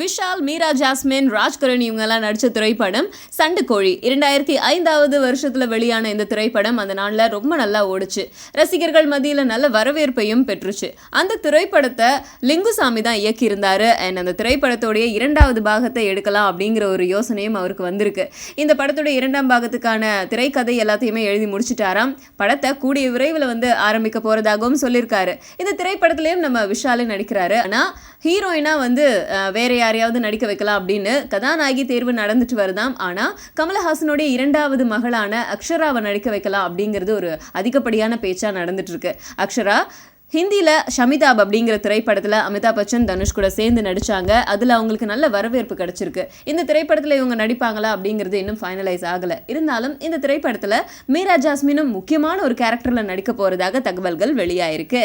Vishal, Meera jasmine, ராஜ்கரண் இவங்கெல்லாம் நடிச்ச திரைப்படம் சண்டுக்கோழி. 2005வது வருஷத்துல வெளியான இந்த திரைப்படம் அந்த நாள்ல ரொம்ப நல்லா ஓடுச்சு. ரசிகர்கள் மத்தியில நல்ல வரவேற்பையும் பெற்றுச்சு. அந்த திரைப்படத்தை லிங்குசாமி தான் இயக்கியிருந்தாரு. அண்ட் அந்த திரைப்படத்தோடைய 2வது பாகத்தை எடுக்கலாம் அப்படிங்கிற ஒரு யோசனையும் அவருக்கு வந்திருக்கு. இந்த படத்துடைய 2ஆம் பாகத்துக்கான திரைக்கதை எல்லாத்தையுமே எழுதி முடிச்சுட்டாராம். படத்தை கூடிய விரைவில் ஆரம்பிக்க போறதாகவும் சொல்லியிருக்காரு. இந்த திரைப்படத்திலையும் நம்ம விஷாலே நடிக்கிறாரு. ஆனா ஹீரோயினா வேற யாரையாவது நடிக்க வைக்கலாம் அப்படின்னு கதாநாயகி தேர்வு நடந்துட்டு வருதாம். ஆனா கமலஹாசனுடைய 2வது மகளான அக்ஷராவை நடிக்க வைக்கலாம் அப்படிங்கிறது ஒரு அதிகப்படியான பேச்சா நடந்துட்டு இருக்கு. அக்ஷரா ஹிந்தியில் ஷமிதாப் அப்படிங்கிற திரைப்படத்தில் அமிதாப் பச்சன், தனுஷ் கூட சேர்ந்து நடித்தாங்க. அதில் அவங்களுக்கு நல்ல வரவேற்பு கிடச்சிருக்கு. இந்த திரைப்படத்தில் இவங்க நடிப்பாங்களா அப்படிங்கிறது இன்னும் ஃபைனலைஸ் ஆகலை. இருந்தாலும் இந்த திரைப்படத்தில் மீரா ஜாஸ்மினும் முக்கியமான ஒரு கேரக்டரில் நடிக்க போகிறதாக தகவல்கள் வெளியாயிருக்கு.